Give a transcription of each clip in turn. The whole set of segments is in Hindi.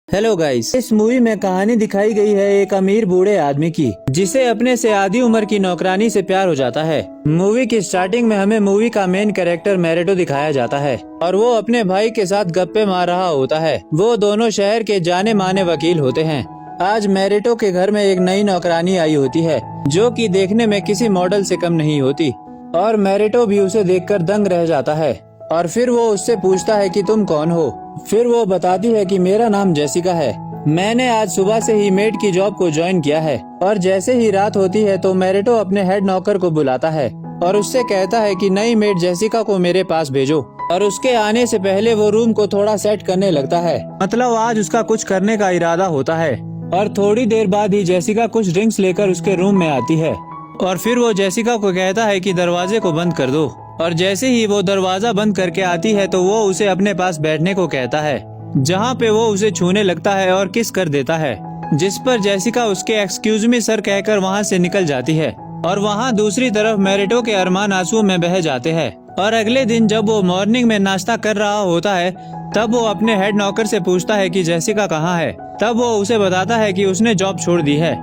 हेलो गाइस, इस मूवी में कहानी दिखाई गई है एक अमीर बूढ़े आदमी की, जिसे अपने से आधी उम्र की नौकरानी से प्यार हो जाता है। मूवी की स्टार्टिंग में हमें मूवी का मेन कैरेक्टर मैरिटो दिखाया जाता है और वो अपने भाई के साथ गप्पे मार रहा होता है। वो दोनों शहर के जाने माने वकील होते हैं। आज मैरिटो के घर में एक नई नौकरानी आई होती है, जो कि देखने में किसी मॉडल से कम नहीं होती, और मैरिटो भी उसे देखकर दंग रह जाता है। और फिर वो उससे पूछता है कि तुम कौन हो। फिर वो बताती है कि मेरा नाम जेसिका है, मैंने आज सुबह से ही मेड की जॉब को ज्वाइन किया है। और जैसे ही रात होती है तो मैरिटो अपने हेड नौकर को बुलाता है और उससे कहता है कि नई मेड जेसिका को मेरे पास भेजो। और उसके आने से पहले वो रूम को थोड़ा सेट करने लगता है, मतलब आज उसका कुछ करने का इरादा होता है। और थोड़ी देर बाद ही जेसिका कुछ ड्रिंक्स लेकर उसके रूम में आती है और फिर वो जेसिका को कहता है कि दरवाजे को बंद कर दो। और जैसे ही वो दरवाजा बंद करके आती है तो वो उसे अपने पास बैठने को कहता है, जहाँ पे वो उसे छूने लगता है और किस कर देता है, जिस पर जेसिका उसके एक्सक्यूज मी सर कहकर वहाँ से निकल जाती है। और वहाँ दूसरी तरफ मैरिटो के अरमान आंसुओं में बह जाते हैं। और अगले दिन जब वो मॉर्निंग में नाश्ता कर रहा होता है तब वो अपने हेड नौकर से पूछता है कि जेसिका कहाँ है। तब वो उसे बताता है कि उसने जॉब छोड़ दी है।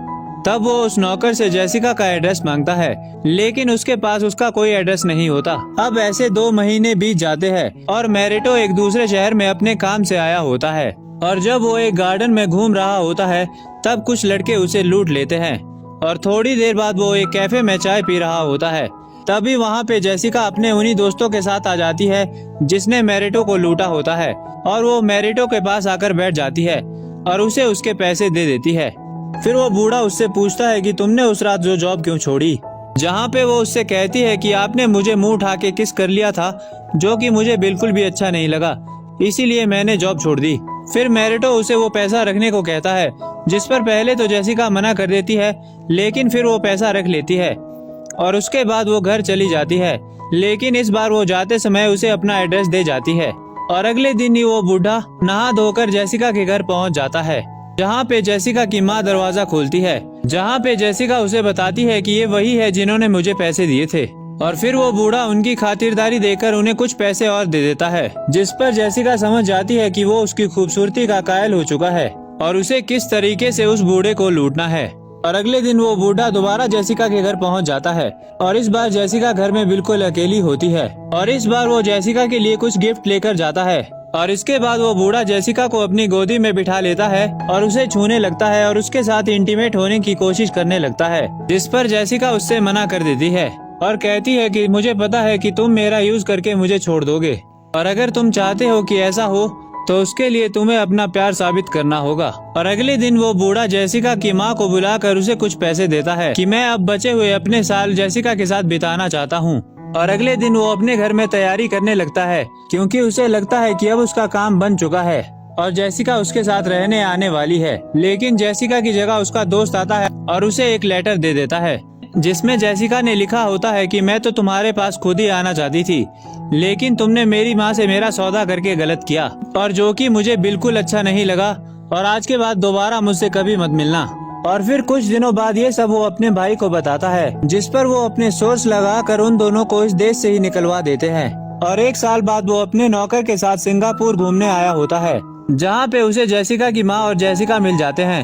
तब वो उस नौकर से जेसिका का एड्रेस मांगता है, लेकिन उसके पास उसका कोई एड्रेस नहीं होता। अब ऐसे 2 महीने बीत जाते हैं और मैरिटो एक दूसरे शहर में अपने काम से आया होता है। और जब वो एक गार्डन में घूम रहा होता है तब कुछ लड़के उसे लूट लेते हैं। और थोड़ी देर बाद वो एक कैफे में चाय पी रहा होता है। तभी वहाँ पे जेसिका अपने उन्हीं दोस्तों के साथ आ जाती है जिसने मैरिटो को लूटा होता है। और वो मैरिटो के पास आकर बैठ जाती है और उसे उसके पैसे दे देती है। फिर वो बूढ़ा उससे पूछता है कि तुमने उस रात जो जॉब क्यों छोड़ी, जहाँ पे वो उससे कहती है कि आपने मुझे मुंह उठा के किस कर लिया था, जो कि मुझे बिल्कुल भी अच्छा नहीं लगा, इसीलिए मैंने जॉब छोड़ दी। फिर मैरिटो उसे वो पैसा रखने को कहता है, जिस पर पहले तो जेसिका मना कर देती है, लेकिन फिर वो पैसा रख लेती है और उसके बाद वो घर चली जाती है। लेकिन इस बार वो जाते समय उसे अपना एड्रेस दे जाती है। और अगले दिन ही वो बूढ़ा नहा धोकर जेसिका के घर पहुँच जाता है, जहाँ पे जेसिका की माँ दरवाजा खोलती है, जहाँ पे जेसिका उसे बताती है कि ये वही है जिन्होंने मुझे पैसे दिए थे। और फिर वो बूढ़ा उनकी खातिरदारी देकर उन्हें कुछ पैसे और दे देता है, जिस पर जेसिका समझ जाती है कि वो उसकी खूबसूरती का कायल हो चुका है और उसे किस तरीके से उस बूढ़े को लूटना है। और अगले दिन वो बूढ़ा दोबारा जेसिका के घर पहुँच जाता है और इस बार जेसिका घर में बिल्कुल अकेली होती है। और इस बार वो जेसिका के लिए कुछ गिफ्ट लेकर जाता है। और इसके बाद वो बूढ़ा जेसिका को अपनी गोदी में बिठा लेता है और उसे छूने लगता है और उसके साथ इंटीमेट होने की कोशिश करने लगता है, जिस पर जेसिका उससे मना कर देती है और कहती है कि मुझे पता है कि तुम मेरा यूज करके मुझे छोड़ दोगे, और अगर तुम चाहते हो कि ऐसा हो तो उसके लिए तुम्हें अपना प्यार साबित करना होगा। और अगले दिन वो बूढ़ा जेसिका की माँ को बुलाकर उसे कुछ पैसे देता है कि मैं अब बचे हुए अपने साल जेसिका के साथ बिताना चाहता हूँ। और अगले दिन वो अपने घर में तैयारी करने लगता है, क्योंकि उसे लगता है कि अब उसका काम बन चुका है और जेसिका उसके साथ रहने आने वाली है। लेकिन जेसिका की जगह उसका दोस्त आता है और उसे एक लेटर दे देता है, जिसमें जेसिका ने लिखा होता है कि मैं तो तुम्हारे पास खुद ही आना चाहती थी, लेकिन तुमने मेरी माँ से मेरा सौदा करके गलत किया, और जो कि मुझे बिल्कुल अच्छा नहीं लगा, और आज के बाद दोबारा मुझसे कभी मत मिलना। और फिर कुछ दिनों बाद ये सब वो अपने भाई को बताता है, जिस पर वो अपने सोर्स लगाकर उन दोनों को इस देश से ही निकलवा देते हैं। और 1 साल बाद वो अपने नौकर के साथ सिंगापुर घूमने आया होता है, जहाँ पे उसे जेसिका की माँ और जेसिका मिल जाते हैं।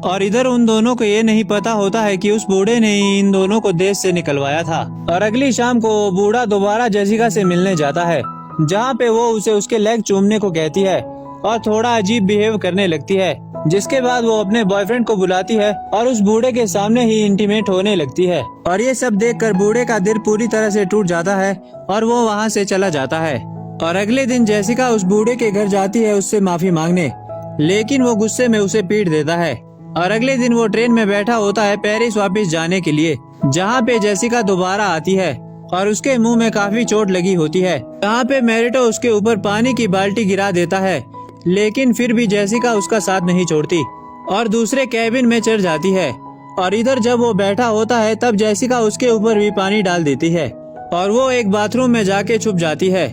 और इधर उन दोनों को ये नहीं पता होता है कि उस बूढ़े ने ही इन दोनों को देश से निकलवाया था। और अगली शाम को वो बूढ़ा दोबारा जेसिका से मिलने जाता है, जहाँ पे वो उसे उसके लेग चूमने को कहती है और थोड़ा अजीब बिहेव करने लगती है, जिसके बाद वो अपने बॉयफ्रेंड को बुलाती है और उस बूढ़े के सामने ही इंटीमेट होने लगती है। और ये सब देखकर बूढ़े का दिल पूरी तरह से टूट जाता है और वो वहाँ से चला जाता है। और अगले दिन जेसिका उस बूढ़े के घर जाती है उससे माफी मांगने, लेकिन वो गुस्से में उसे पीट देता है। और अगले दिन वो ट्रेन में बैठा होता है पेरिस वापस जाने के लिए, जहाँ पे जेसिका दोबारा आती है और उसके मुंह में काफी चोट लगी होती है, जहाँ पे मैरिटो उसके ऊपर पानी की बाल्टी गिरा देता है, लेकिन फिर भी जेसिका उसका साथ नहीं छोड़ती और दूसरे कैबिन में चढ़ जाती है। और इधर जब वो बैठा होता है तब जेसिका उसके ऊपर भी पानी डाल देती है और वो एक बाथरूम में जाके छुप जाती है।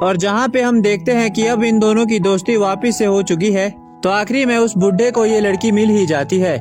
और जहाँ पे हम देखते हैं कि अब इन दोनों की दोस्ती वापस से हो चुकी है, तो आखिरी में उस बुढ़े को ये लड़की मिल ही जाती है